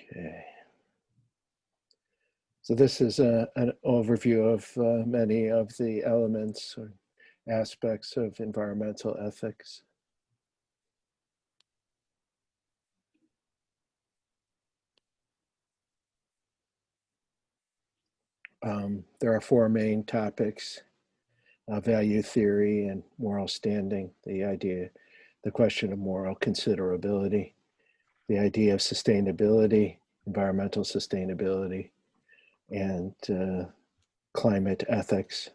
Okay. So this is an overview of many of the elements or aspects of environmental ethics. There are four main topics: value theory and moral standing, the question of moral considerability, the idea of sustainability, environmental sustainability, and climate ethics,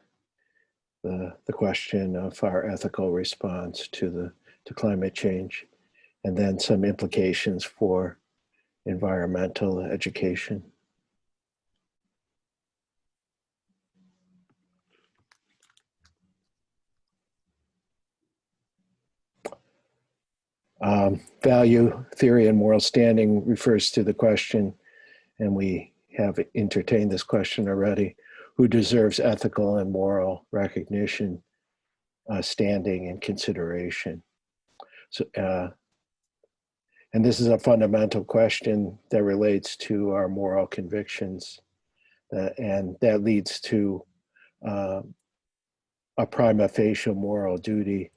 the question of our ethical response to climate change, and then some implications for environmental education. Value theory and moral standing refers to the question, and we have entertained this question already, who deserves ethical and moral recognition, standing, and consideration. So, and this is a fundamental question that relates to our moral convictions, and that leads to a prima facie moral duty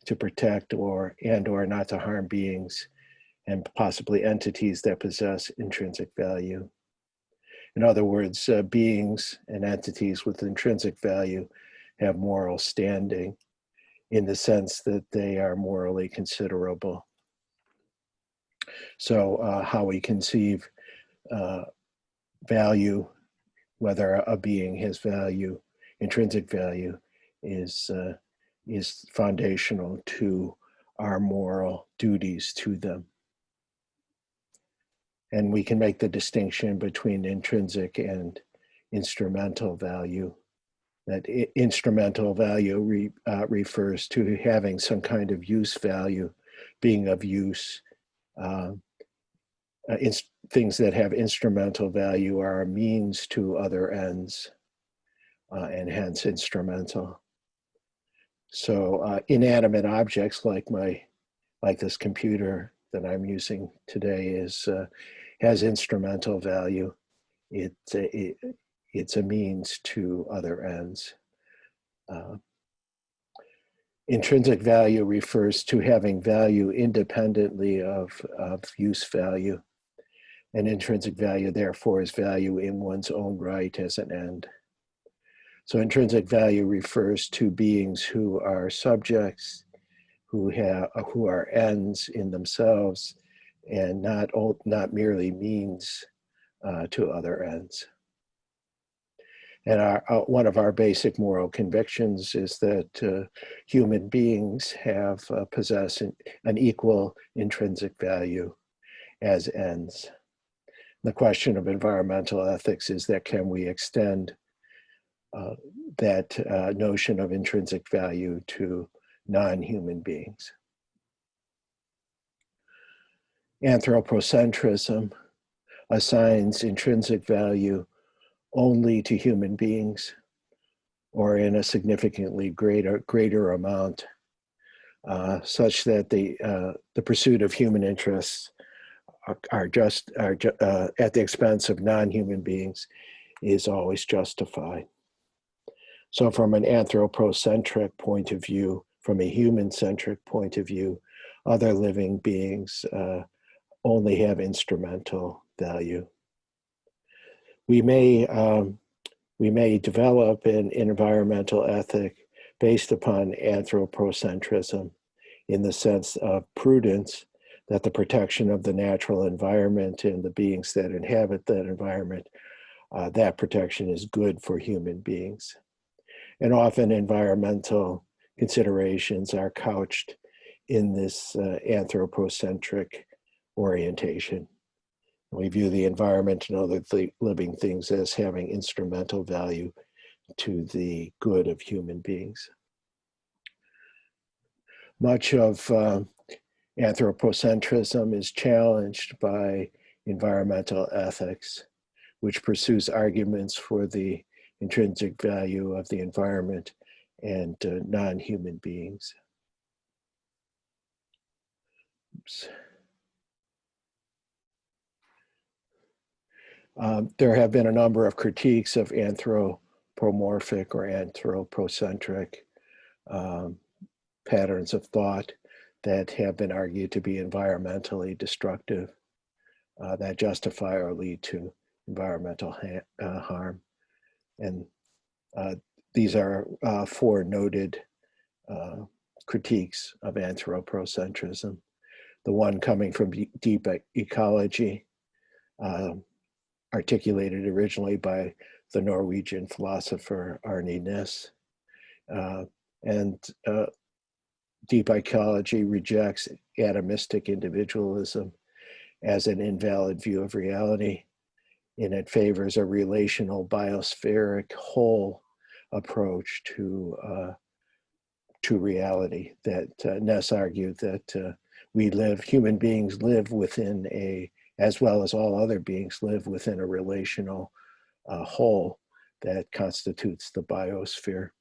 to protect or not to harm beings and possibly entities that possess intrinsic value. In other words, beings and entities with intrinsic value have moral standing in the sense that they are morally considerable. So how we conceive value, whether a being has value, intrinsic value, is foundational to our moral duties to them. And we can make the distinction between intrinsic and instrumental value. That instrumental value refers to having some kind of use value, being of use. Things that have instrumental value are a means to other ends, and hence instrumental. So inanimate objects like this computer that I'm using today has instrumental value. It's a means to other ends. Intrinsic value refers to having value independently of use value. And intrinsic value, therefore, is value in one's own right as an end. So intrinsic value refers to beings who are subjects, who are ends in themselves, and not merely means to other ends. And one of our basic moral convictions is that human beings possess an equal intrinsic value as ends. The question of environmental ethics is that can we extend that notion of intrinsic value to non-human beings? Anthropocentrism assigns intrinsic value only to human beings, or in a significantly greater amount, such that the pursuit of human interests are at the expense of non-human beings is always justified. So from an anthropocentric point of view, from a human-centric point of view, other living beings only have instrumental value. We may develop an environmental ethic based upon anthropocentrism in the sense of prudence, that the protection of the natural environment and the beings that inhabit that environment, that protection is good for human beings. And often environmental considerations are couched in this anthropocentric orientation. We view the environment and other living things as having instrumental value to the good of human beings. Much of anthropocentrism is challenged by environmental ethics, which pursues arguments for the intrinsic value of the environment and non-human beings. Oops. There have been a number of critiques of anthropomorphic or anthropocentric um, patterns of thought that have been argued to be environmentally destructive, that justify or lead to environmental harm. And these are four noted critiques of anthropocentrism. The one coming from deep ecology, articulated originally by the Norwegian philosopher Arne Næss. And deep ecology rejects atomistic individualism as an invalid view of reality, and it favors a relational biospheric whole approach to reality. That Ness argued that human beings live within as well as all other beings live within a relational whole that constitutes the biosphere.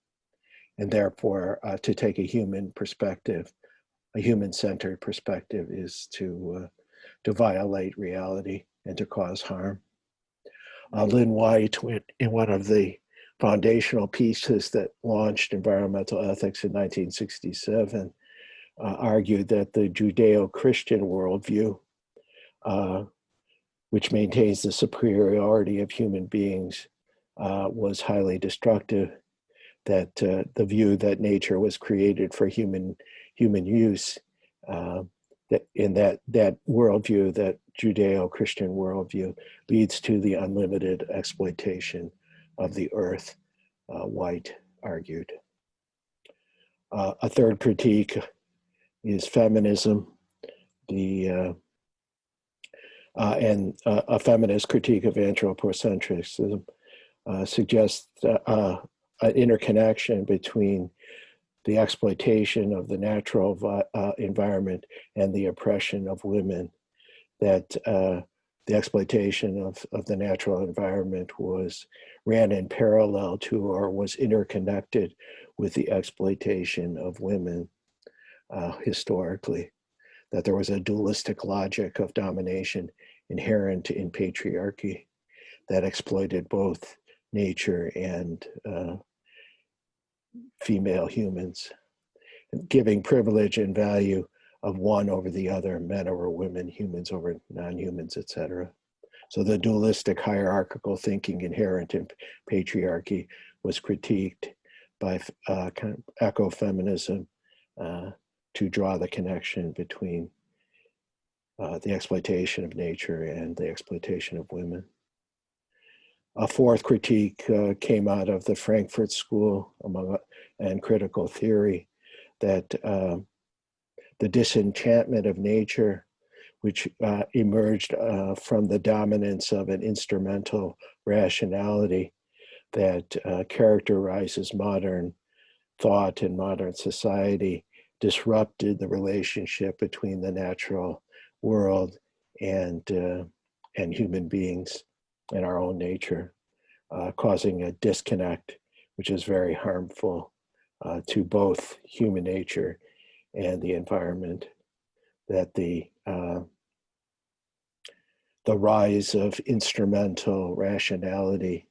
And therefore, to take a human perspective, a human-centered perspective, is to violate reality and to cause harm. Lynn White, in one of the foundational pieces that launched environmental ethics in 1967, argued that the Judeo-Christian worldview, which maintains the superiority of human beings, was highly destructive, that the view that nature was created for human use, that in that worldview, that Judeo-Christian worldview, leads to the unlimited exploitation of the earth, White argued. A third critique is feminism, and a feminist critique of anthropocentrism suggests an interconnection between the exploitation of the natural environment and the oppression of women, that the exploitation of the natural environment ran in parallel to or was interconnected with the exploitation of women historically, that there was a dualistic logic of domination inherent in patriarchy that exploited both nature and female humans, giving privilege and value of one over the other, men over women, humans over non-humans, etc. So the dualistic hierarchical thinking inherent in patriarchy was critiqued by kind of ecofeminism to draw the connection between the exploitation of nature and the exploitation of women. A fourth critique came out of the Frankfurt School and critical theory, that the disenchantment of nature, which emerged from the dominance of an instrumental rationality that characterizes modern thought and modern society, disrupted the relationship between the natural world and human beings and our own nature, causing a disconnect, which is very harmful to both human nature and the environment. That the rise of instrumental rationality,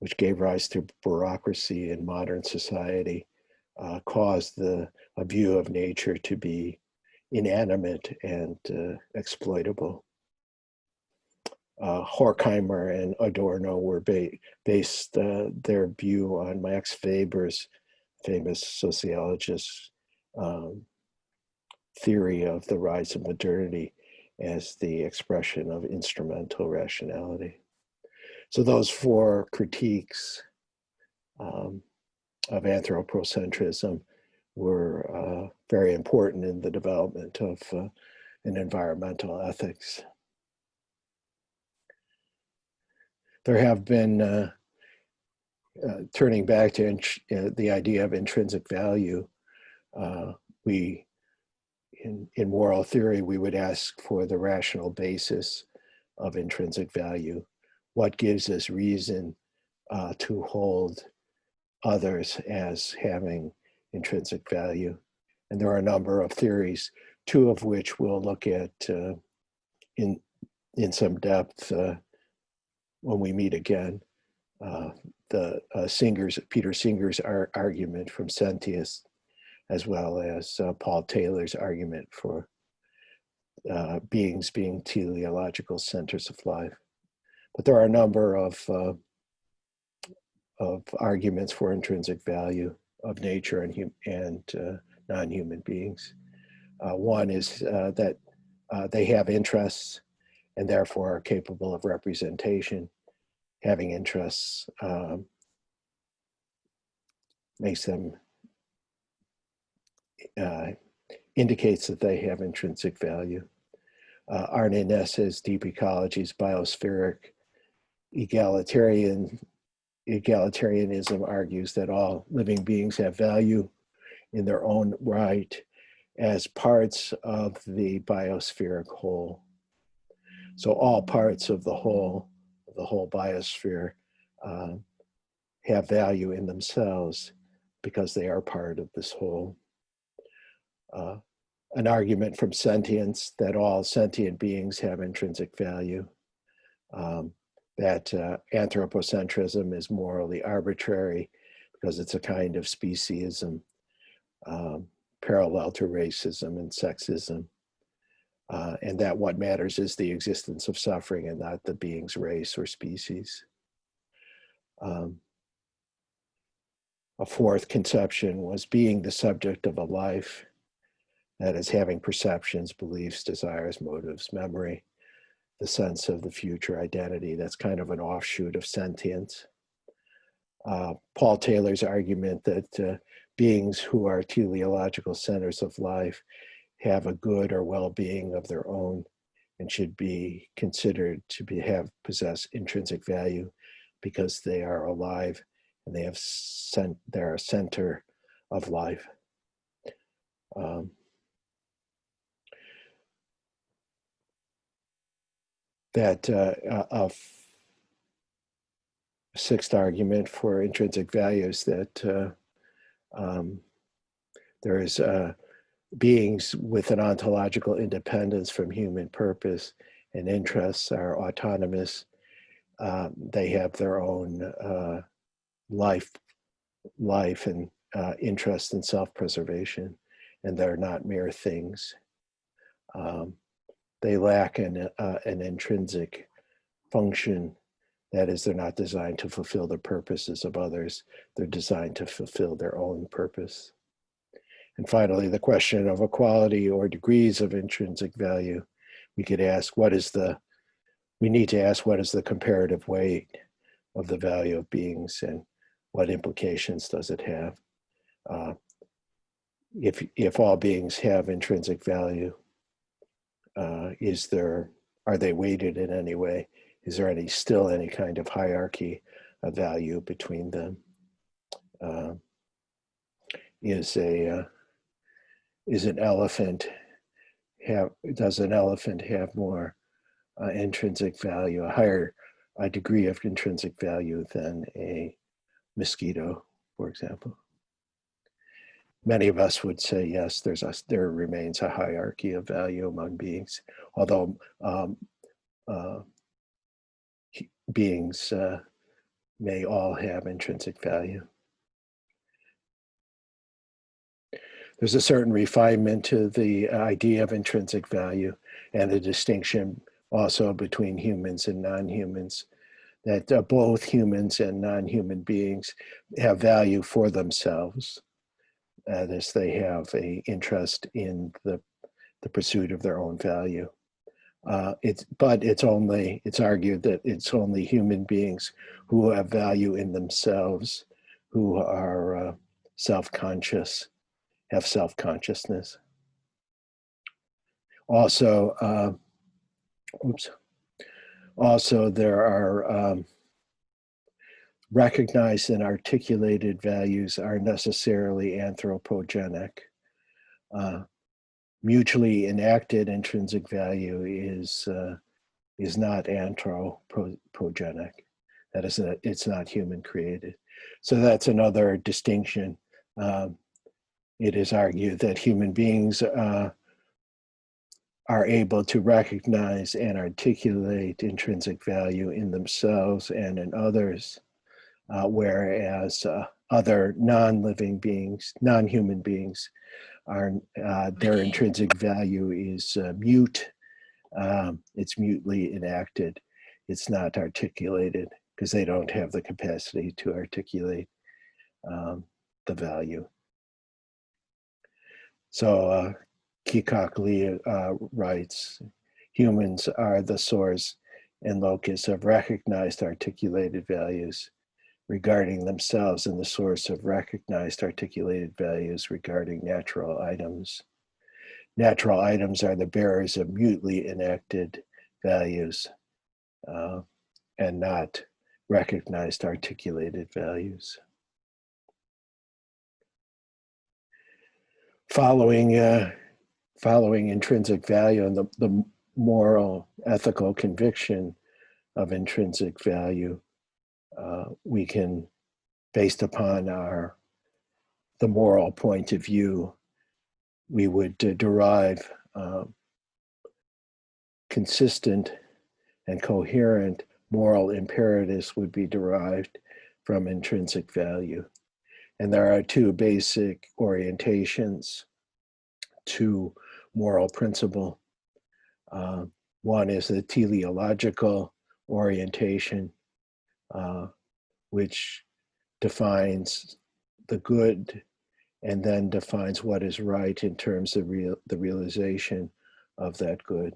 which gave rise to bureaucracy in modern society, caused a view of nature to be inanimate and exploitable. Horkheimer and Adorno were based their view on Max Weber's famous sociologist theory of the rise of modernity as the expression of instrumental rationality. So those four critiques of anthropocentrism were very important in the development of an environmental ethics. There have been, turning back to the idea of intrinsic value, in moral theory, we would ask for the rational basis of intrinsic value. What gives us reason to hold others as having intrinsic value? And there are a number of theories, two of which we'll look at in some depth when we meet again. Peter Singer's argument from Sentius, as well as Paul Taylor's argument for beings being teleological centers of life. But there are a number of arguments for intrinsic value of nature and non-human beings. One is that they have interests and therefore are capable of representation. Having interests makes them, indicates that they have intrinsic value. Arne Naess's Deep Ecologies, Biospheric Egalitarianism argues that all living beings have value in their own right as parts of the biospheric whole. So all parts of the whole biosphere have value in themselves because they are part of this whole. An argument from sentience that all sentient beings have intrinsic value, that anthropocentrism is morally arbitrary because it's a kind of speciesism parallel to racism and sexism, and that what matters is the existence of suffering and not the being's race or species. A fourth conception was being the subject of a life, that is, having perceptions, beliefs, desires, motives, memory, the sense of the future identity. That's kind of an offshoot of sentience. Paul Taylor's argument that beings who are teleological centers of life have a good or well-being of their own and should be considered to possess intrinsic value because they are alive and they're a center of life. A sixth argument for intrinsic value is that there is beings with an ontological independence from human purpose and interests are autonomous. They have their own life and interest in self-preservation, and they're not mere things. They lack an intrinsic function. That is, they're not designed to fulfill the purposes of others. They're designed to fulfill their own purpose. And finally, the question of equality or degrees of intrinsic value. We need to ask, what is the comparative weight of the value of beings and what implications does it have? If all beings have intrinsic value, are they weighted in any way? Is there still any kind of hierarchy of value between them? Does an elephant have more intrinsic value, a higher degree of intrinsic value than a mosquito, for example? Many of us would say yes, there remains a hierarchy of value among beings, although beings may all have intrinsic value. There's a certain refinement to the idea of intrinsic value and the distinction also between humans and non-humans, that both humans and non-human beings have value for themselves. That is, they have an interest in the pursuit of their own value. It's argued that it's only human beings who have value in themselves, who are self-conscious, have self-consciousness. Also, there are recognized and articulated values are necessarily anthropogenic. Mutually enacted intrinsic value is not anthropogenic. That is, it's not human created. So that's another distinction. It is argued that human beings are able to recognize and articulate intrinsic value in themselves and in others, whereas other non-living beings, non-human beings, are their intrinsic value is mute. It's mutely enacted. It's not articulated because they don't have the capacity to articulate the value. So Kikok Lee writes, humans are the source and locus of recognized articulated values regarding themselves and the source of recognized articulated values regarding natural items. Natural items are the bearers of mutely enacted values and not recognized articulated values. Following intrinsic value and the moral, ethical conviction of intrinsic value, we can, based upon the moral point of view, we would derive consistent and coherent moral imperatives would be derived from intrinsic value. And there are two basic orientations to moral principle. One is the teleological orientation, which defines the good and then defines what is right in terms of the realization of that good.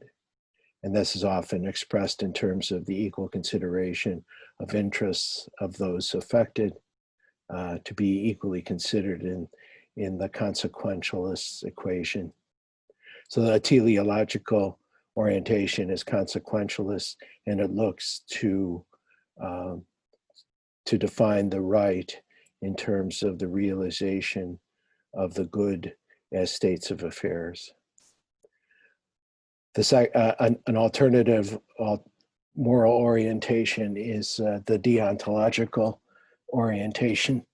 And this is often expressed in terms of the equal consideration of interests of those affected to be equally considered in the consequentialist equation. So the teleological orientation is consequentialist, and it looks to define the right in terms of the realization of the good as states of affairs. An alternative moral orientation is the deontological orientation,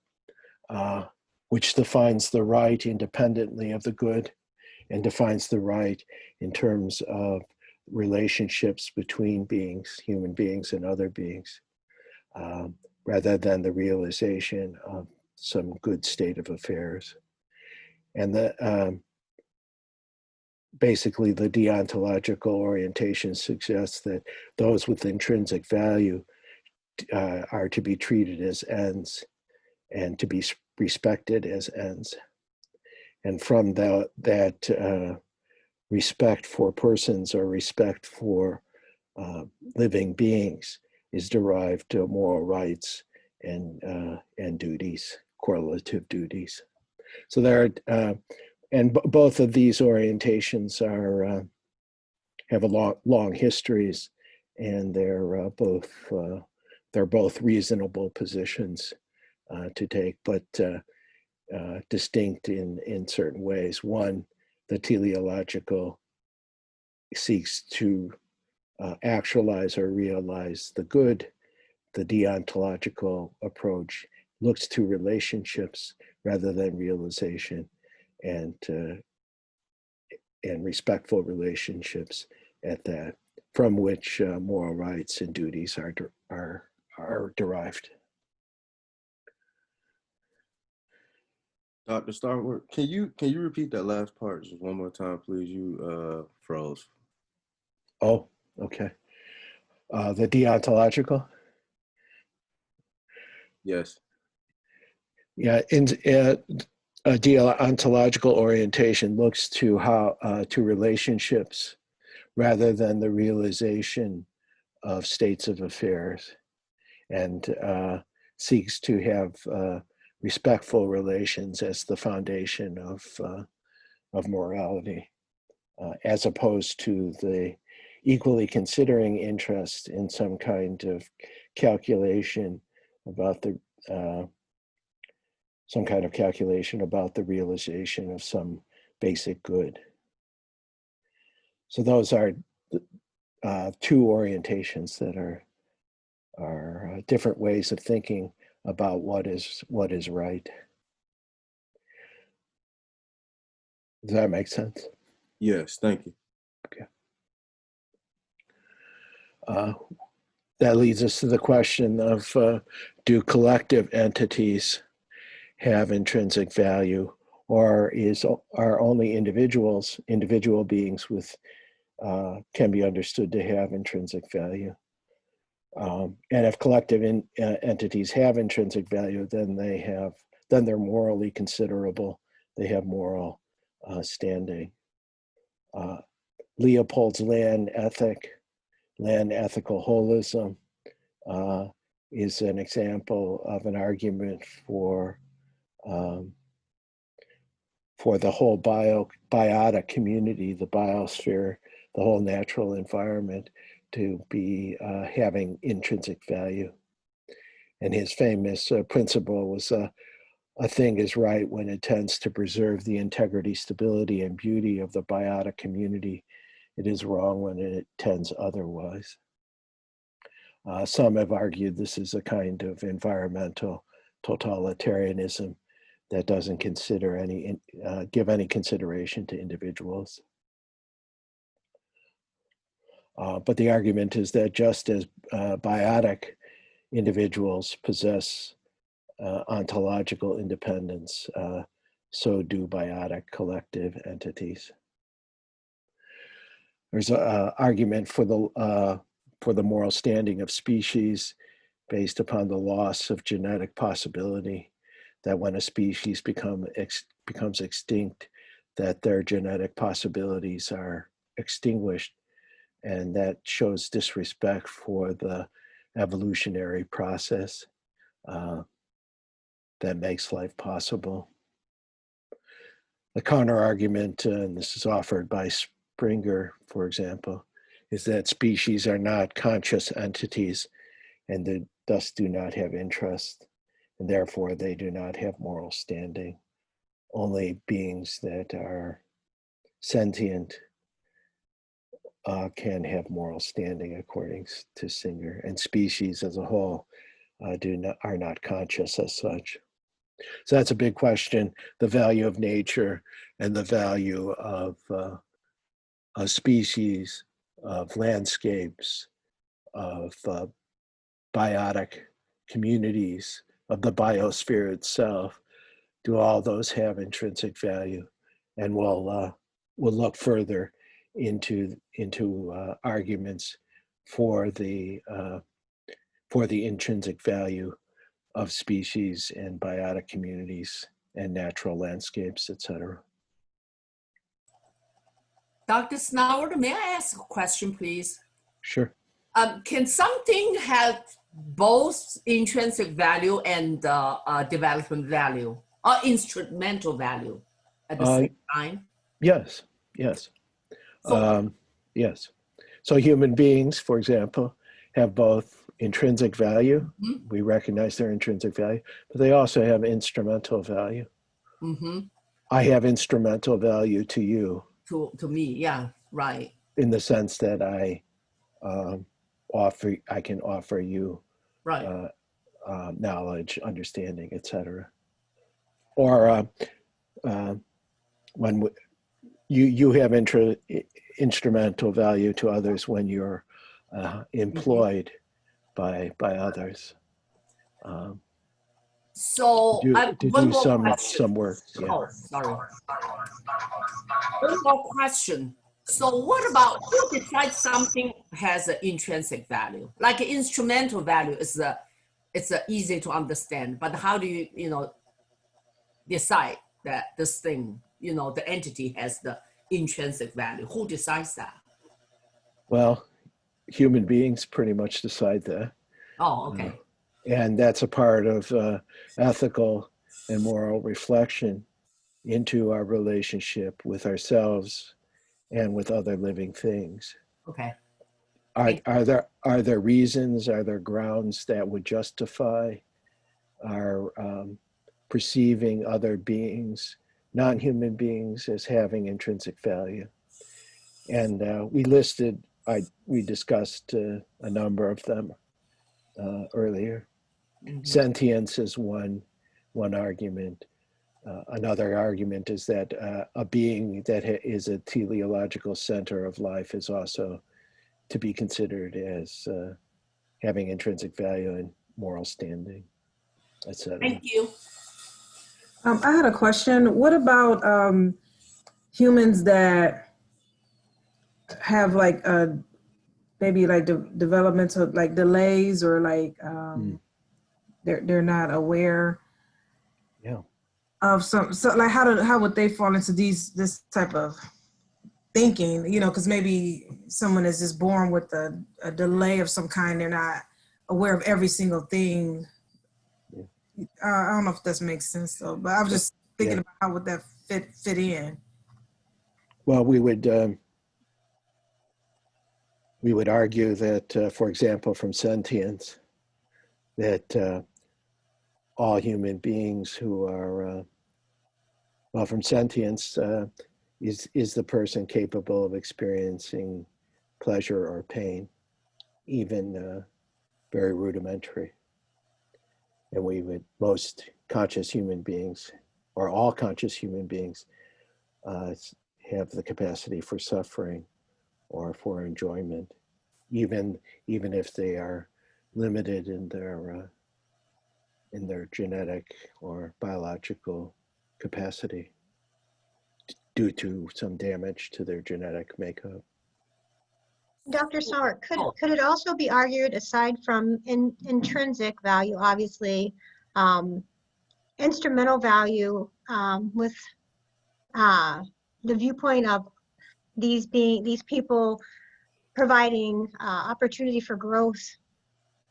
which defines the right independently of the good and defines the right in terms of relationships between beings, human beings and other beings, rather than the realization of some good state of affairs. And basically the deontological orientation suggests that those with intrinsic value are to be treated as ends and to be respected as ends. And from that respect for persons or respect for living beings is derived to moral rights and duties, correlative duties. So there are, both of these orientations have a long histories, and they're both reasonable positions to take, but distinct in certain ways. One, the teleological seeks to actualize or realize the good. The deontological approach looks to relationships rather than realization, and respectful relationships at that, from which moral rights and duties are derived. Dr. Starwork, can you repeat that last part just one more time, please? You froze. Oh, okay. The deontological? Yes. Yeah, a deontological orientation looks to to relationships rather than the realization of states of affairs, and seeks to have respectful relations as the foundation of morality, as opposed to the equally considering interest in some kind of calculation about the realization of some basic good. So those are two orientations that are different ways of thinking about what is right. Does that make sense? Yes, thank you. Okay. That leads us to the question of do collective entities have intrinsic value, or are only individual beings with can be understood to have intrinsic value? And if collective entities have intrinsic value, then they're morally considerable. They have moral standing. Leopold's land ethical holism, is an example of an argument um, for the whole biotic community, the biosphere, the whole natural environment to be having intrinsic value. And his famous principle was a thing is right when it tends to preserve the integrity, stability, and beauty of the biotic community. It is wrong when it tends otherwise. Some have argued this is a kind of environmental totalitarianism that doesn't give any consideration to individuals. But the argument is that just as biotic individuals possess ontological independence, so do biotic collective entities. There's an argument for the moral standing of species based upon the loss of genetic possibility, that when a species becomes extinct, that their genetic possibilities are extinguished, and that shows disrespect for the evolutionary process that makes life possible. The counter argument, and this is offered by Springer, for example, is that species are not conscious entities and they thus do not have interest, and therefore they do not have moral standing. Only beings that are sentient can have moral standing, according to Singer, and species as a whole are not conscious as such. So that's a big question: the value of nature and the value of a species, of landscapes, of biotic communities, of the biosphere itself. Do all those have intrinsic value? And we'll look further into arguments for the intrinsic value of species and biotic communities and natural landscapes, etc. Dr. Snoward, may I ask a question, please? Sure. Can something have both intrinsic value and development value or instrumental value at the same time? Yes. So, Yes. So human beings, for example, have both intrinsic value. mm-hmm. We recognize their intrinsic value, but they also have instrumental value. Mm-hmm. I have instrumental value to you. To me, yeah, right. In the sense that I can offer you right. knowledge, understanding, etc. Or when you have instrumental value to others when you're employed by others. So to one do more question. some work. Yeah. Oh, sorry. One more question. So what about who decides something has an intrinsic value? Like instrumental value is it's easy to understand, but how do you decide that this thing, the entity has the intrinsic value? Who decides that? Well, human beings pretty much decide that. Oh, okay. And that's a part of ethical and moral reflection into our relationship with ourselves and with other living things. Okay. Are there reasons, are there grounds that would justify our perceiving other beings, non-human beings, as having intrinsic value? And we discussed a number of them earlier. Mm-hmm. Sentience is one argument. Another argument is that a being that is a teleological center of life is also to be considered as having intrinsic value and moral standing, etc. Thank you. I had a question. What about humans that have like maybe like developmental like delays, or like they're not aware Yeah. of some, so like how would they fall into this type of thinking? You know, because maybe someone is just born with a delay of some kind. They're not aware of every single thing. Yeah. I don't know if this makes sense though, but I was just thinking about how would that fit in. Well, we would argue that, for example, from sentience, that all human beings who are, well, from sentience, is the person capable of experiencing pleasure or pain, even very rudimentary. And most conscious human beings, or all conscious human beings, have the capacity for suffering or for enjoyment, even if they are limited in their genetic or biological capacity due to some damage to their genetic makeup. Dr. Sauer, could it also be argued, aside from intrinsic value, obviously, instrumental value, with the viewpoint of these people providing opportunity for growth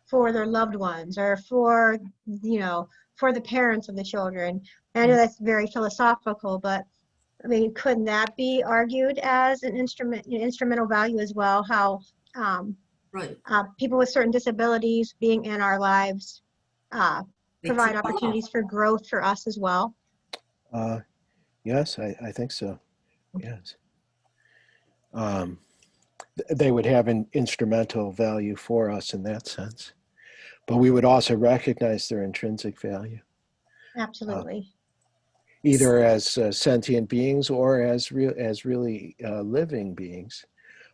for their loved ones, or for the parents of the children? And I know that's very philosophical, but I mean, couldn't that be argued as an instrumental value as well? How Right. people with certain disabilities being in our lives provide opportunities for growth for us as well? Yes, I think so. Yes. They would have an instrumental value for us in that sense, but we would also recognize their intrinsic value. Absolutely. Either as sentient beings or as really living beings.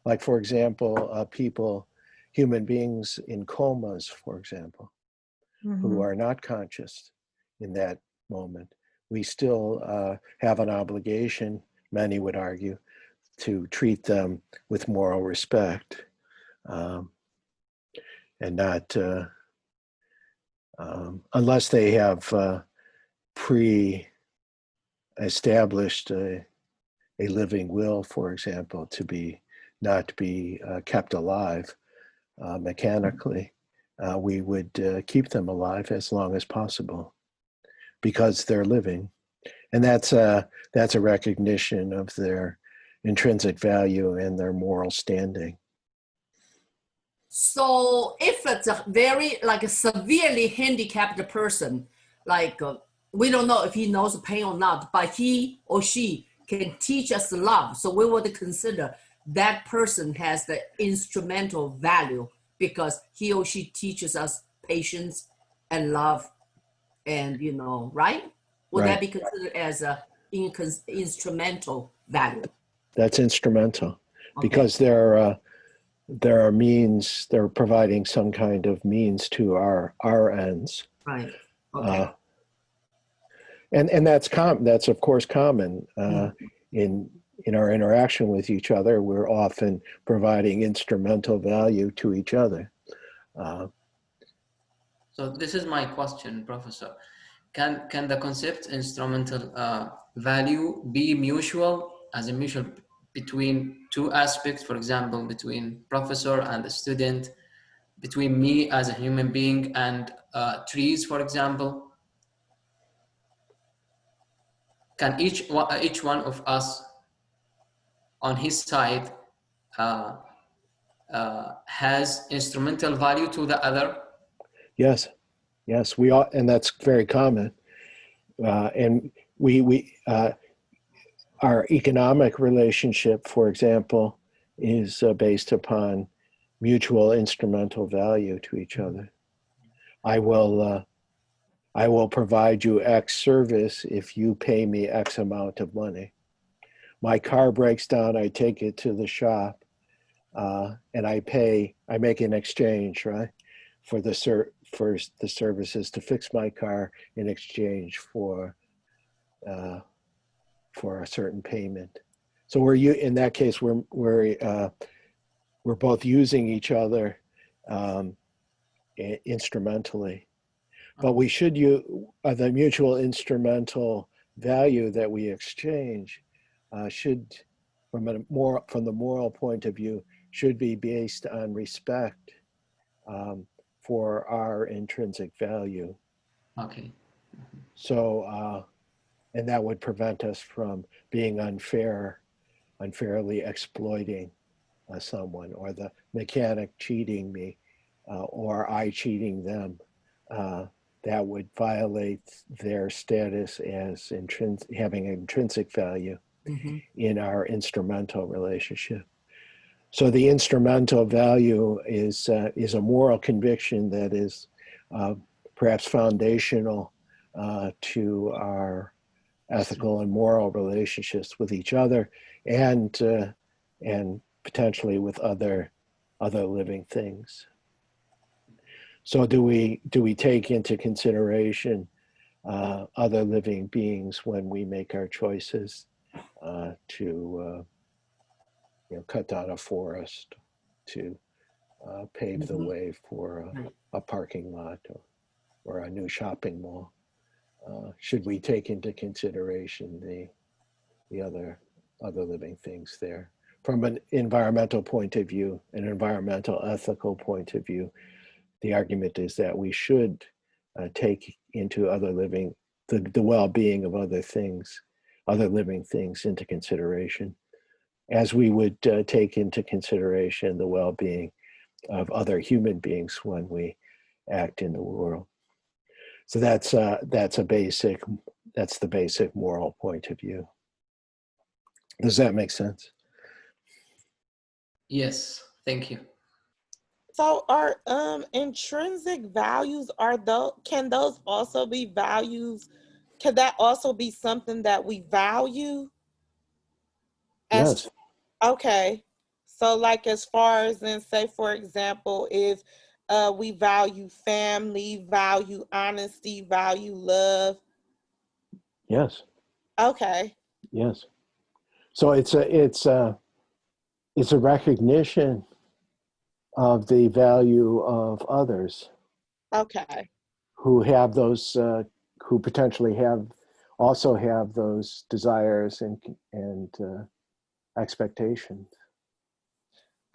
Like, for example, human beings in comas, for example, who are not conscious in that moment. We still have an obligation, many would argue, to treat them with moral respect, and not, unless they have pre-established a living will, for example, not to be kept alive mechanically. We would keep them alive as long as possible because they're living, and that's a recognition of their intrinsic value and their moral standing. So if it's a very like a severely handicapped person, like we don't know if he knows pain or not, but he or she can teach us love. So we would consider that person has the instrumental value because he or she teaches us patience and love, and right? Would that be considered as a instrumental value? That's instrumental, because there are means. They're providing some kind of means to our ends. Right. Okay. And that's of course common in our interaction with each other. We're often providing instrumental value to each other. So this is my question, Professor. Can the concept instrumental value be mutual, as a mutual between two aspects, for example, between professor and the student, between me as a human being and trees, for example? Can each one of us on his side has instrumental value to the other? Yes, we all, and that's very common. And we our economic relationship, for example, is based upon mutual instrumental value to each other. I will provide you X service if you pay me X amount of money. My car breaks down, I take it to the shop. and I make an exchange, right, for the services to fix my car in exchange for a certain payment. So in that case, we're both using each other instrumentally, but we should use the mutual instrumental value that we exchange should, from the moral point of view, should be based on respect for our intrinsic value. Okay. So, and that would prevent us from being unfairly exploiting someone, or the mechanic cheating me, or I cheating them. That would violate their status as having intrinsic value in our instrumental relationship. So the instrumental value is a moral conviction that is perhaps foundational to our ethical and moral relationships with each other, and potentially with other living things. So do we take into consideration other living beings when we make our choices to cut down a forest, to pave the way for a parking lot, or a new shopping mall? Should we take into consideration the other living things there? From an environmental point of view, an environmental ethical point of view, the argument is that we should take into the well-being of other living things into consideration, as we would take into consideration the well-being of other human beings when we act in the world. So that's the basic moral point of view. Does that make sense? Yes, thank you. So are intrinsic values, can those also be values? Can that also be something that we value? Yes. Okay. So like, as far as in, say, for example, if we value family, value honesty, value love. Yes. Okay. Yes. So it's a recognition of the value of others. Okay. Who have those, who potentially also have those desires and expectations.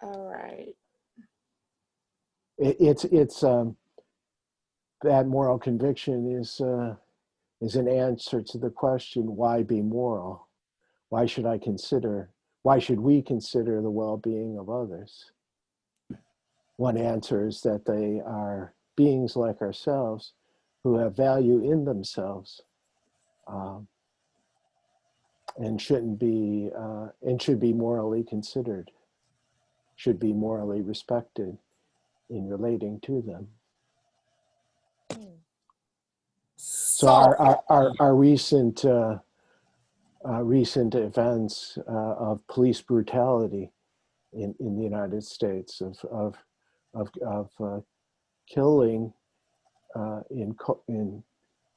All right. It's that moral conviction is an answer to the question, why be moral? Why should we consider the well-being of others? One answer is that they are beings like ourselves who have value in themselves, and should be morally considered, should be morally respected in relating to them. So our recent events of police brutality in the United States, of killing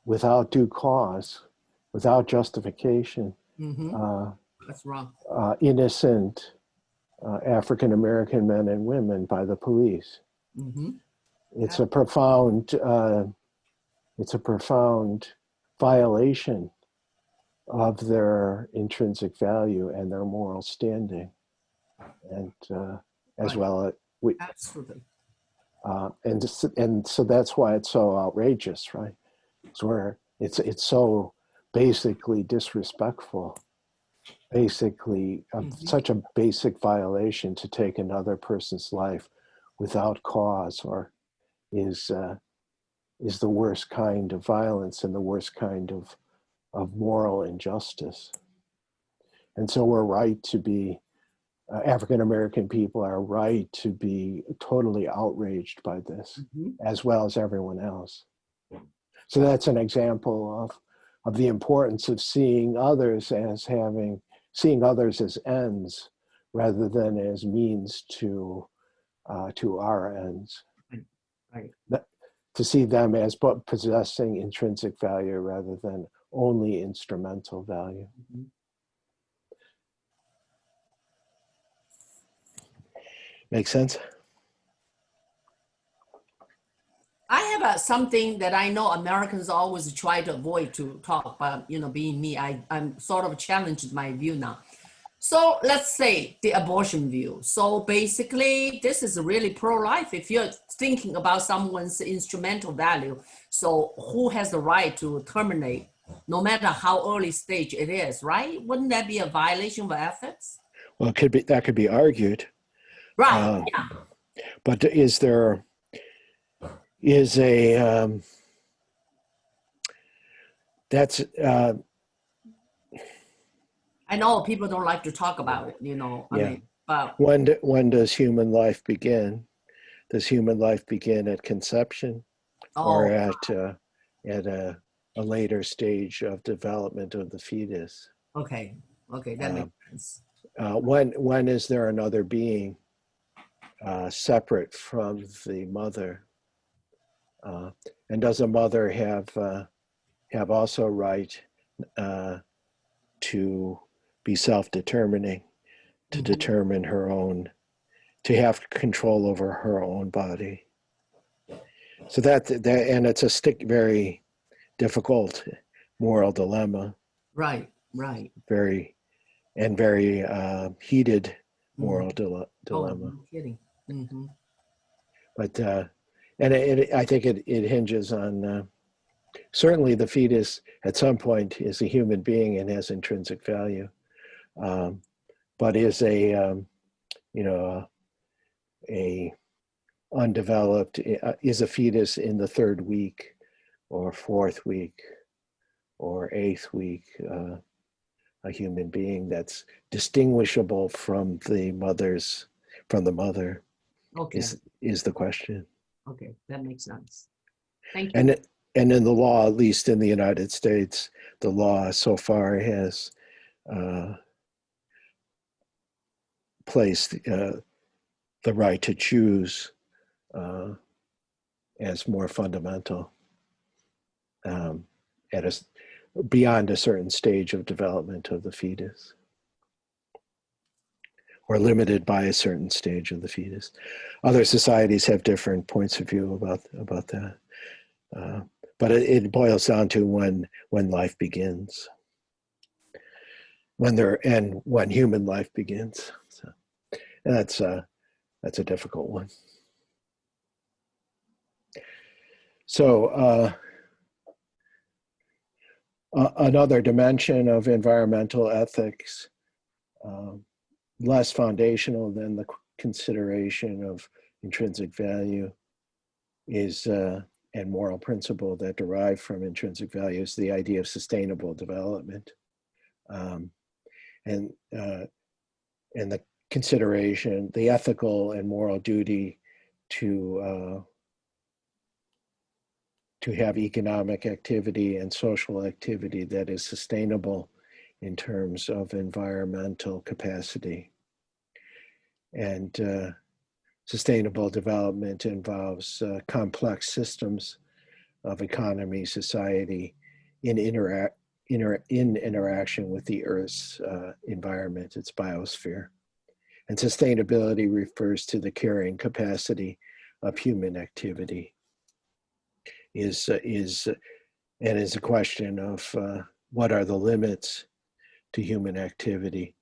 without due cause, without justification, That's wrong. Innocent African American men and women by the police. It's a profound violation of their intrinsic value and their moral standing, and as well Absolutely. And so that's why it's so outrageous, right? It's where it's so basically disrespectful, basically such a basic violation to take another person's life without cause, or is the worst kind of violence and the worst kind of moral injustice. And so we're right to be, African-American people are right to be totally outraged by this, as well as everyone else. So that's an example of the importance of seeing others as ends rather than as means to our ends. Right. To see them as possessing intrinsic value rather than only instrumental value. Mhm. Make sense? I have something that I know Americans always try to avoid to talk, but being me, I'm sort of challenged my view now. So let's say the abortion view. So basically, this is really pro-life. If you're thinking about someone's instrumental value, so who has the right to terminate, no matter how early stage it is, right? Wouldn't that be a violation of ethics? Well, that could be argued. Right. Yeah. But is a that's I know people don't like to talk about it. I yeah. mean, but When does human life begin? Does human life begin at conception, or oh, at a later stage of development of the fetus? okay, that makes sense. When is there another being separate from the mother? And does a mother have also right to be self-determining, to Mhm. determine her own, to have control over her own body? So that and it's a very difficult moral dilemma, Right. very heated Mhm. moral Oh, dilemma. no kidding. Hmm. But I think it hinges on certainly the fetus at some point is a human being and has intrinsic value, but is a undeveloped, is a fetus in the third week or fourth week or eighth week, a human being that's distinguishable from the mother Okay. is the question. Okay. That makes sense. Thank you. And in the law, at least in the United States, the law so far has placed the right to choose as more fundamental at beyond a certain stage of development of the fetus, or limited by a certain stage of the fetus. Other societies have different points of view about that, but it boils down to when life begins, when human life begins. So that's a difficult one. So another dimension of environmental ethics, less foundational than the consideration of intrinsic value, is and moral principle that derive from intrinsic value is the idea of sustainable development, and the consideration, the ethical and moral duty to have economic activity and social activity that is sustainable in terms of environmental capacity. And sustainable development involves complex systems of economy, society, in interaction with the Earth's environment, its biosphere. And sustainability refers to the carrying capacity of human activity. Is a question of what are the limits to human activity.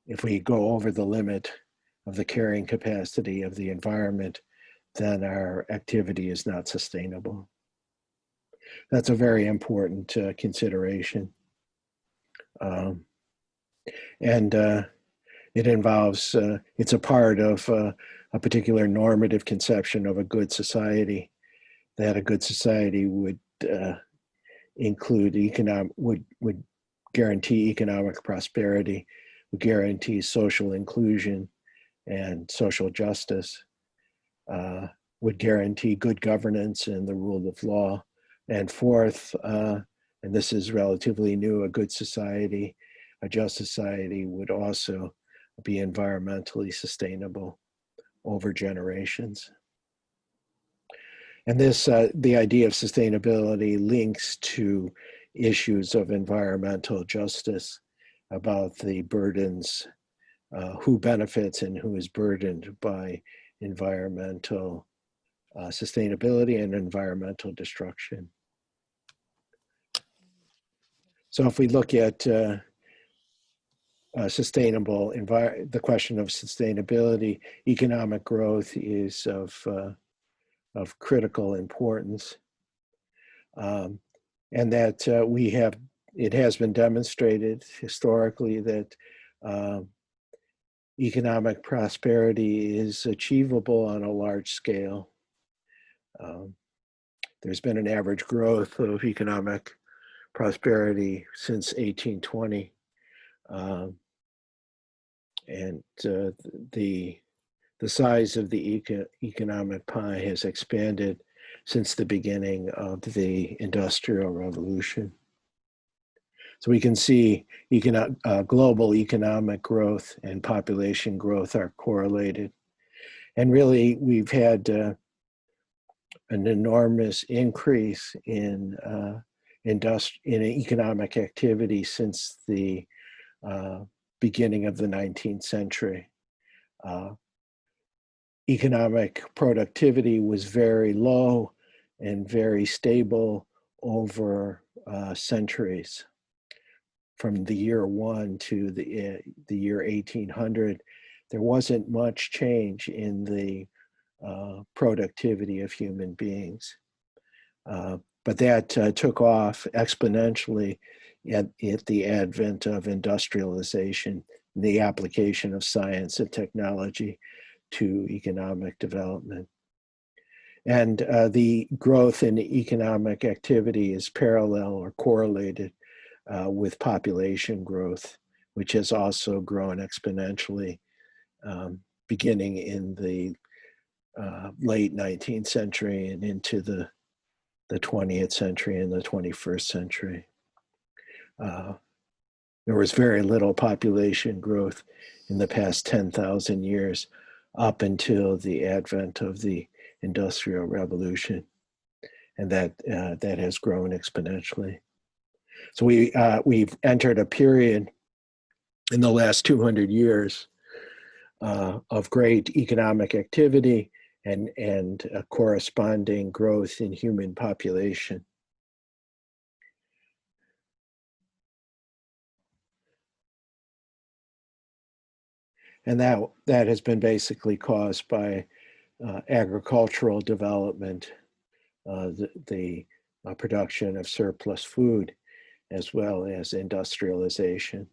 If we go over the limit of the carrying capacity of the environment, then our activity is not sustainable. That's a very important consideration. And it involves, it's a part of a particular normative conception of a good society, that a good society would include would guarantee economic prosperity, would guarantee social inclusion and social justice, would guarantee good governance and the rule of law. And fourth, and this is relatively new, a good society a just society would also be environmentally sustainable over generations. And this, the idea of sustainability links to issues of environmental justice, about the burdens, who benefits and who is burdened by environmental sustainability and environmental destruction. So if we look at the question of sustainability, economic growth is of critical importance. And that it has been demonstrated historically that economic prosperity is achievable on a large scale. There's been an average growth of economic prosperity since 1820. And the size of the economic pie has expanded since the beginning of the Industrial Revolution. So we can see global economic growth and population growth are correlated. And really, we've had an enormous increase in economic activity since the beginning of the 19th century. Economic productivity was very low and very stable over centuries. From the year 1 to the year 1800, there wasn't much change in the productivity of human beings. But that took off exponentially at the advent of industrialization, the application of science and technology to economic development. And the growth in economic activity is parallel or correlated with population growth, which has also grown exponentially, beginning in the late 19th century and into the 20th century and the 21st century. There was very little population growth in the past 10,000 years, up until the advent of the Industrial Revolution, and that has grown exponentially. So we've entered a period in the last 200 years of great economic activity and a corresponding growth in human population. And that has been basically caused by agricultural development, the production of surplus food, as well as industrialization.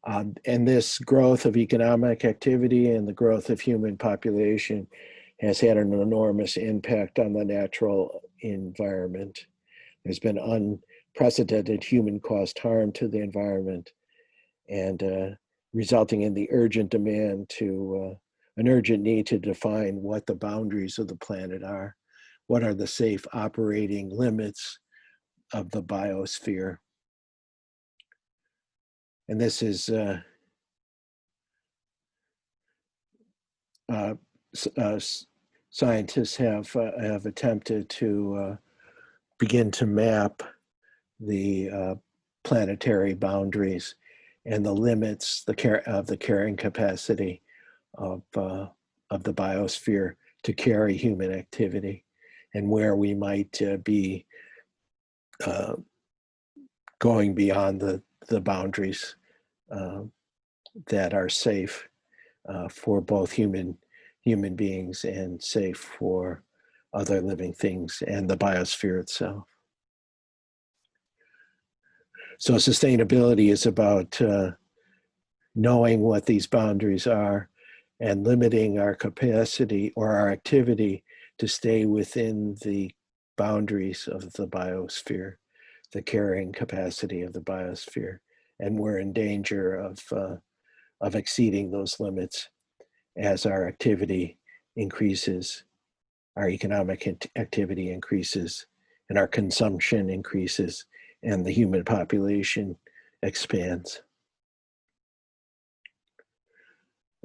And this growth of economic activity and the growth of human population has had an enormous impact on the natural environment. There's been unprecedented human caused harm to the environment, and resulting in the urgent demand to, an urgent need to define what the boundaries of the planet are. What are the safe operating limits of the biosphere? And this is scientists have attempted to begin to map the planetary boundaries and the limits of the carrying capacity of the biosphere to carry human activity, and where we might be going beyond the boundaries that are safe for both human beings and safe for other living things and the biosphere itself. So sustainability is about knowing what these boundaries are and limiting our capacity or our activity to stay within the boundaries of the biosphere, the carrying capacity of the biosphere. And we're in danger of exceeding those limits as our activity increases, our economic activity increases, and our consumption increases, and the human population expands.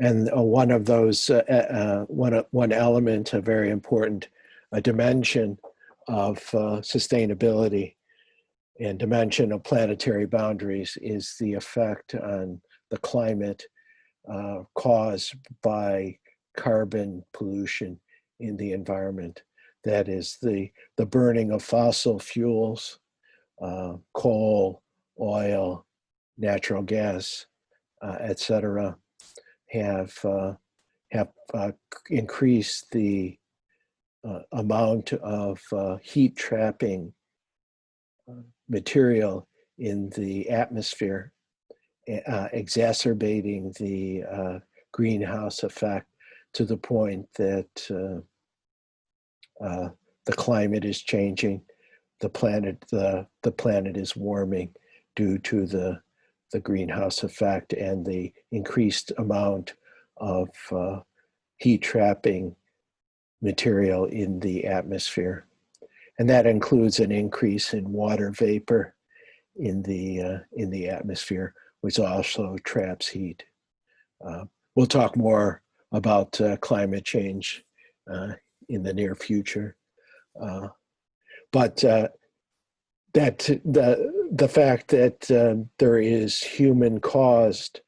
And one of those, one element, a very important dimension of sustainability and dimension of planetary boundaries is the effect on the climate caused by carbon pollution in the environment. That is the burning of fossil fuels, coal, oil, natural gas, etc., have increased the amount of heat trapping material in the atmosphere, exacerbating the greenhouse effect to the point that the climate is changing, the planet is warming due to the greenhouse effect and the increased amount of heat trapping material in the atmosphere. And that includes an increase in water vapor in the atmosphere, which also traps heat. We'll talk more about climate change in the near future. But that the fact that there is human-caused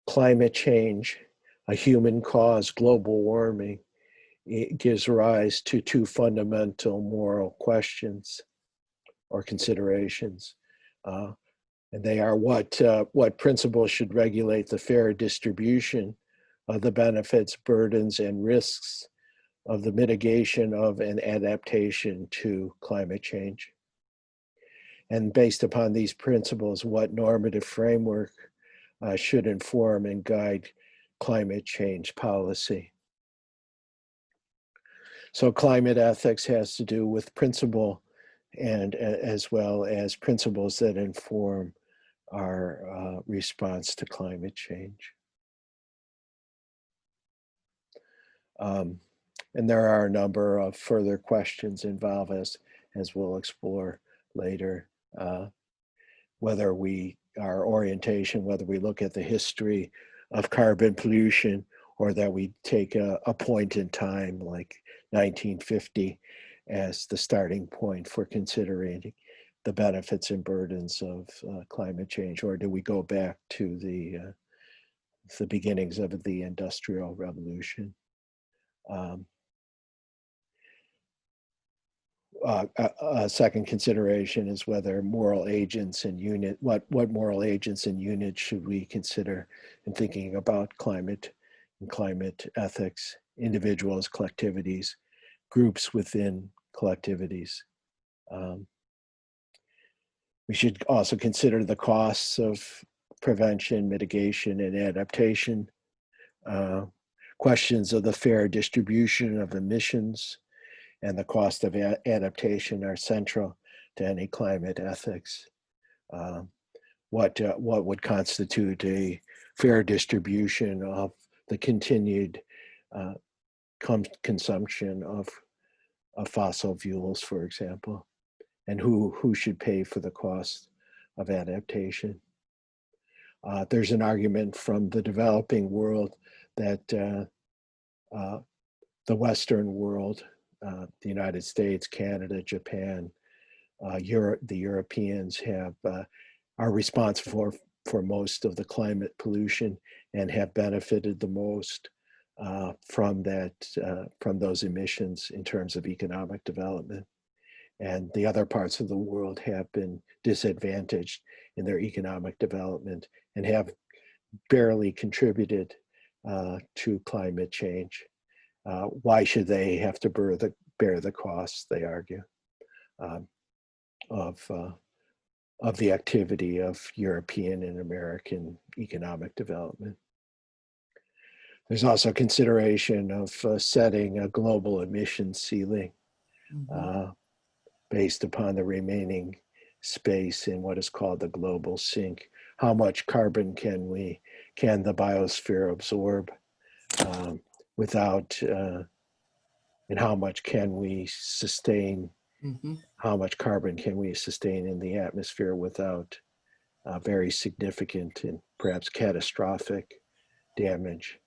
climate change, a human-caused global warming, it gives rise to two fundamental moral questions or considerations. And they are what principles should regulate the fair distribution of the benefits, burdens, and risks of the mitigation of an adaptation to climate change. And based upon these principles, what normative framework should inform and guide climate change policy. So climate ethics has to do with principle and as well as principles that inform our response to climate change. And there are a number of further questions involved as we'll explore later. Whether our orientation, whether we look at the history of carbon pollution or that we take a point in time like 1950 as the starting point for considering the benefits and burdens of climate change, or do we go back to the beginnings of the Industrial Revolution? A second consideration is whether moral agents and what moral agents and units should we consider in thinking about climate and climate ethics, individuals, collectivities, groups within collectivities. We should also consider the costs of prevention, mitigation, and adaptation, questions of the fair distribution of emissions, and the cost of adaptation are central to any climate ethics. What would constitute a fair distribution of the continued consumption of fossil fuels, for example, and who should pay for the cost of adaptation? There's an argument from the developing world that the Western world, the United States, Canada, Japan, Europe, the Europeans are responsible for most of the climate pollution and have benefited the most from those emissions in terms of economic development. And the other parts of the world have been disadvantaged in their economic development and have barely contributed to climate change. Why should they have to bear the costs, they argue, of the activity of European and American economic development? There's also consideration of setting a global emissions ceiling based upon the remaining space in what is called the global sink. How much carbon can the biosphere absorb without, and how much can we sustain, how much carbon can we sustain in the atmosphere without very significant and perhaps catastrophic damage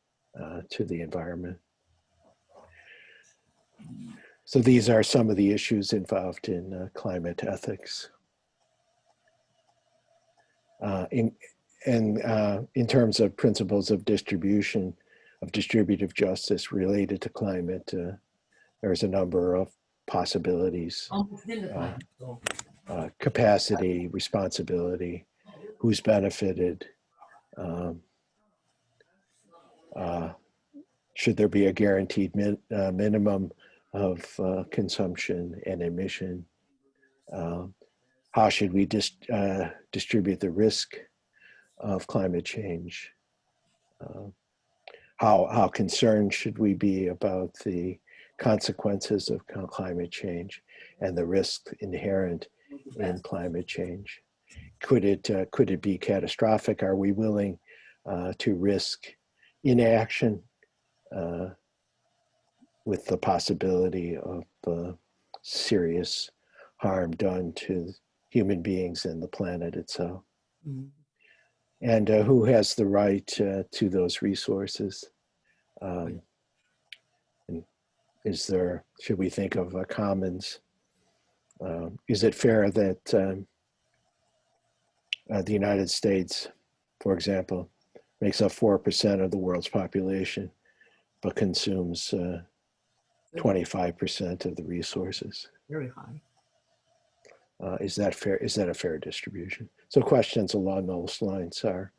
to the environment. So these are some of the issues involved in climate ethics. In terms of principles of distribution, of distributive justice related to climate, there's a number of possibilities. Capacity, responsibility, who's benefited, should there be a guaranteed minimum of consumption and emission? How should we distribute the risk of climate change? How concerned should we be about the consequences of climate change and the risk inherent in climate change? Could it be catastrophic? Are we willing to risk inaction with the possibility of serious harm done to human beings and the planet itself? Mm-hmm. And who has the right to those resources? And should we think of commons? Is it fair that the United States, for example, makes up 4% of the world's population, but consumes 25% of the resources? Very high. Is that fair? Is that a fair distribution? So questions along those lines are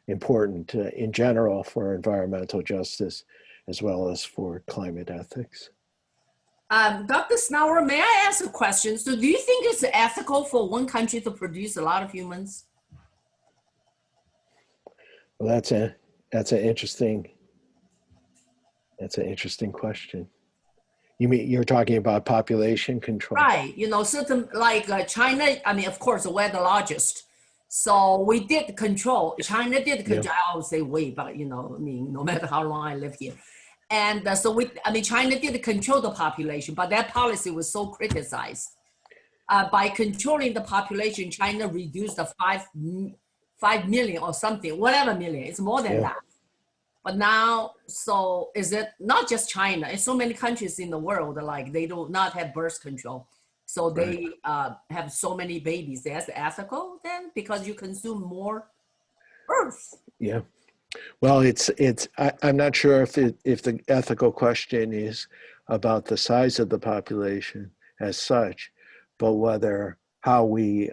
important in general for environmental justice, as well as for climate ethics. Dr. Snauer, may I ask a question? So do you think it's ethical for one country to produce a lot of humans? Well, that's an interesting question. You mean you're talking about population control? Right. You know, certain like China, I mean, of course, we're the largest. So we did control, China did control, yeah. I would say we, but you know, I mean, no matter how long I live here. And China did control the population, but that policy was so criticized. By controlling the population, China reduced the 5 million or something, whatever million, it's more than that. But now, so is it not just China, it's so many countries in the world, like they do not have birth control. So they have so many babies. That's ethical then, because you consume more earth. Yeah. Well, I'm not sure if the ethical question is about the size of the population as such, but whether how we,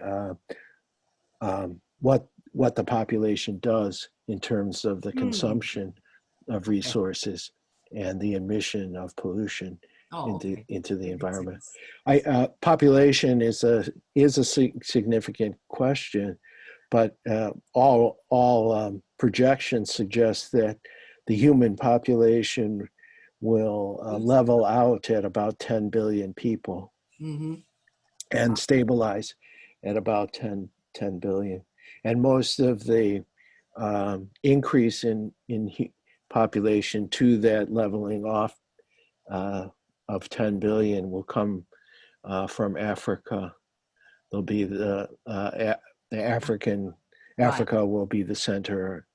what the population does in terms of the consumption of resources and the emission of pollution into the environment. Population is a significant question, but all projections suggest that the human population will level out at about 10 billion people and stabilize at about 10 billion. And most of the increase in population to that leveling off of 10 billion will come from Africa. There'll be Africa will be the center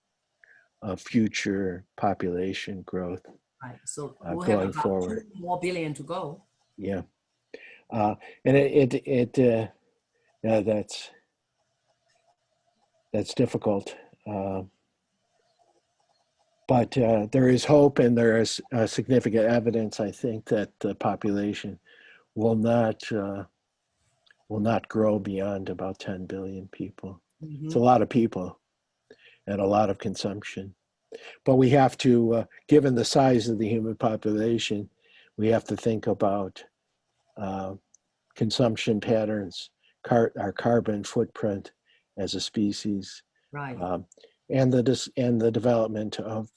of future population growth. Right. So we'll going have about forward. 2 more billion to go. Yeah. And that's difficult. But there is hope, and there is significant evidence, I think, that the population will not grow beyond about 10 billion people. It's a lot of people and a lot of consumption. But we have to, given the size of the human population, we have to think about consumption patterns, our carbon footprint as a species, right, and the development of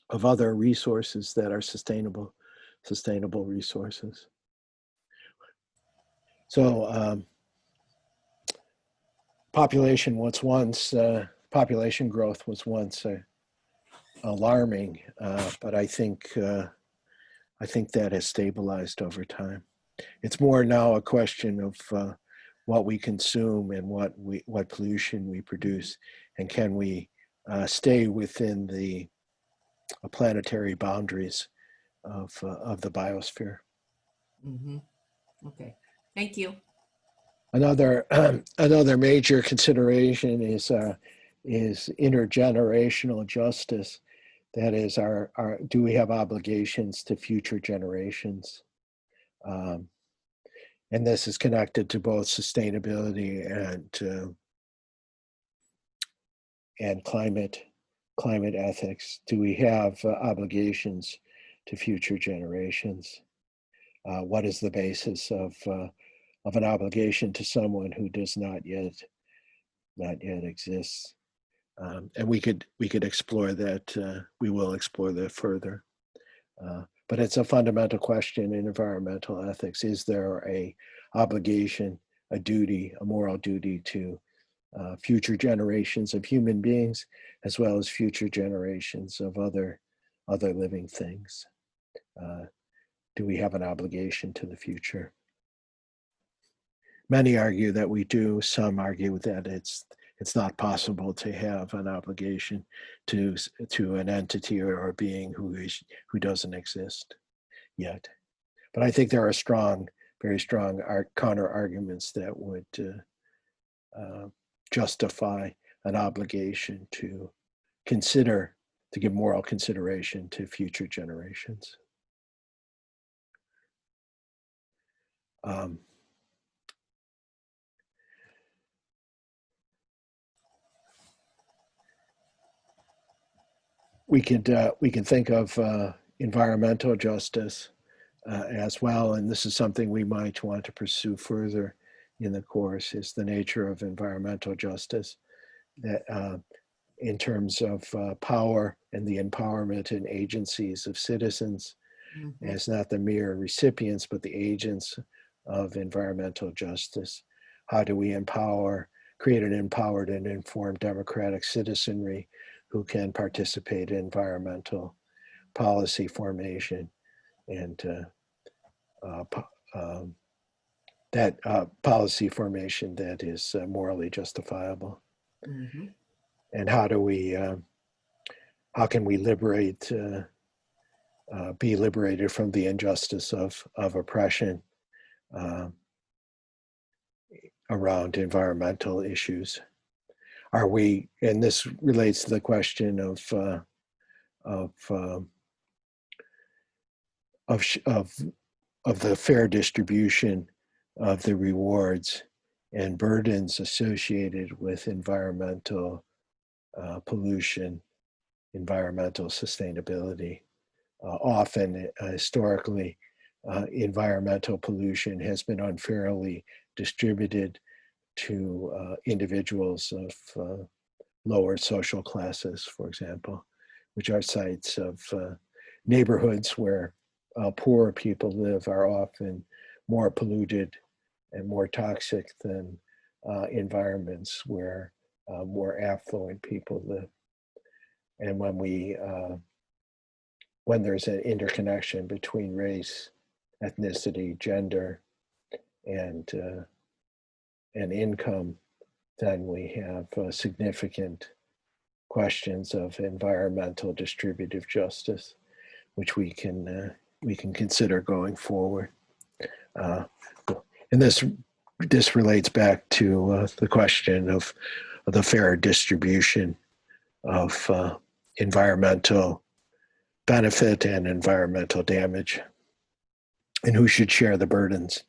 other resources that are sustainable resources. So population growth was once alarming, but I think that has stabilized over time. It's more now a question of what we consume and what pollution we produce, and can we stay within the planetary boundaries of the biosphere. Mm-hmm. Okay, thank you. Another another major consideration is intergenerational justice. That is, do we have obligations to future generations? And this is connected to both sustainability and climate ethics. Do we have obligations to future generations? What is the basis of an obligation to someone who does not yet exist? And we could explore that. We will explore that further. But it's a fundamental question in environmental ethics. Is there a obligation, a duty, a moral duty to future generations of human beings, as well as future generations of other living things? Do we have an obligation to the future? Many argue that we do. Some argue that it's not possible to have an obligation to an entity or a being who doesn't exist yet. But I think there are very strong counter arguments that would justify an obligation to give moral consideration to future generations. We can think of environmental justice as well, and this is something we might want to pursue further in the course, is the nature of environmental justice, that in terms of power and the empowerment and agencies of citizens, Mm-hmm. as not the mere recipients, but the agents of environmental justice. How do we create an empowered and informed democratic citizenry who can participate in environmental policy formation, and that policy formation that is morally justifiable? Mm-hmm. And how can we be liberated from the injustice of oppression around environmental issues? Are we, and this relates to the question of the fair distribution of the rewards and burdens associated with environmental pollution, environmental sustainability. Often, historically, environmental pollution has been unfairly distributed to individuals of lower social classes, for example, which are sites of neighborhoods where poorer people live, are often more polluted and more toxic than environments where more affluent people live. And when there's an interconnection between race, ethnicity, gender, and income, then we have significant questions of environmental distributive justice, which we can consider going forward. And this relates back to the question of the fair distribution of environmental benefit and environmental damage, and who should share the burdens.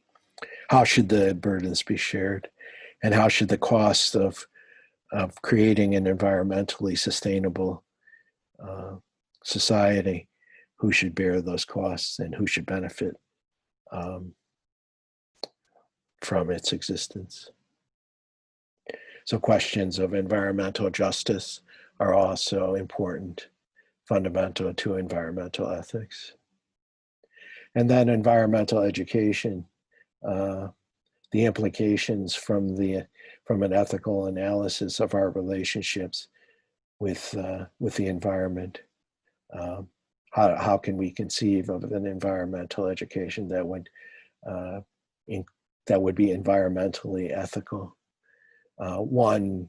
How should the burdens be shared, and how should the costs of creating an environmentally sustainable society, who should bear those costs and who should benefit from its existence? So questions of environmental justice are also important, fundamental to environmental ethics. And then environmental education, the implications from an ethical analysis of our relationships with the environment. How can we conceive of an environmental education that would that would be environmentally ethical. One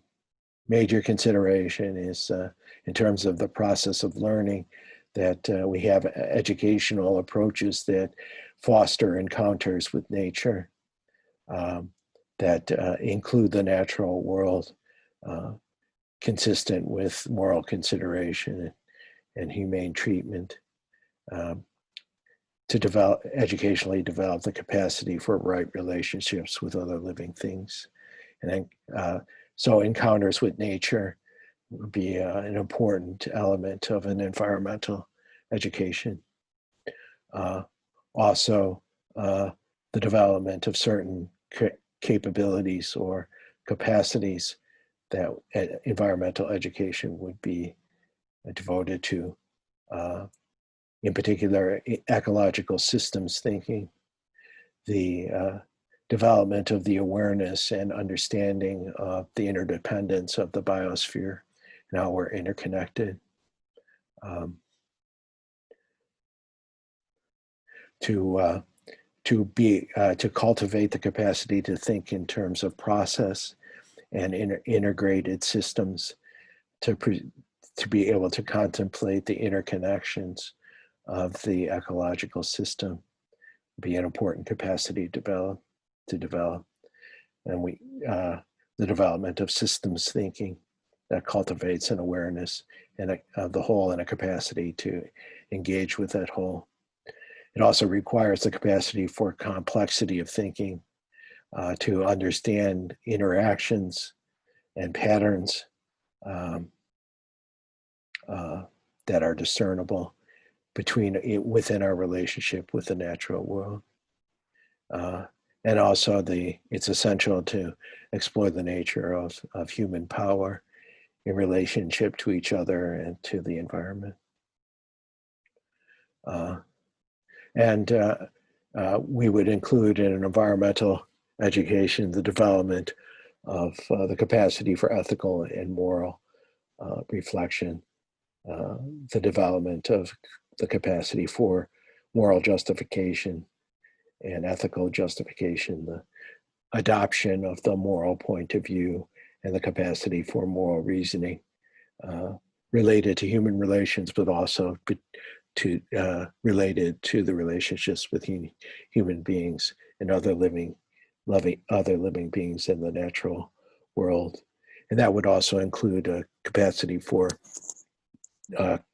major consideration is in terms of the process of learning, that we have educational approaches that foster encounters with nature, that include the natural world, consistent with moral consideration and humane treatment, to educationally develop the capacity for right relationships with other living things. And so encounters with nature would be an important element of an environmental education. Also, the development of certain capabilities or capacities that environmental education would be devoted to, in particular, ecological systems thinking, the development of the awareness and understanding of the interdependence of the biosphere and how we're interconnected, to cultivate the capacity to think in terms of process and integrated systems, to be able to contemplate the interconnections of the ecological system, be an important capacity to develop. And the development of systems thinking that cultivates an awareness and of the whole and a capacity to engage with that whole. It also requires the capacity for complexity of thinking, to understand interactions and patterns that are discernible within our relationship with the natural world. And also it's essential to explore the nature of human power in relationship to each other and to the environment. We would include in an environmental education the development of the capacity for ethical and moral reflection, the development of the capacity for moral justification and ethical justification, the adoption of the moral point of view, and the capacity for moral reasoning related to human relations, but also related to the relationships with human beings and other living beings in the natural world. And that would also include a capacity for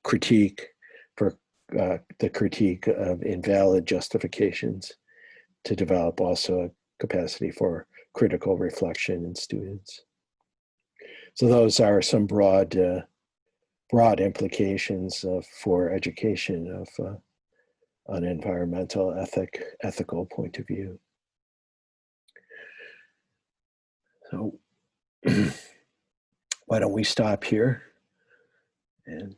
critique, for the critique of invalid justifications, to develop also a capacity for critical reflection in students. So those are some broad implications for education of an environmental ethical point of view. So why don't we stop here and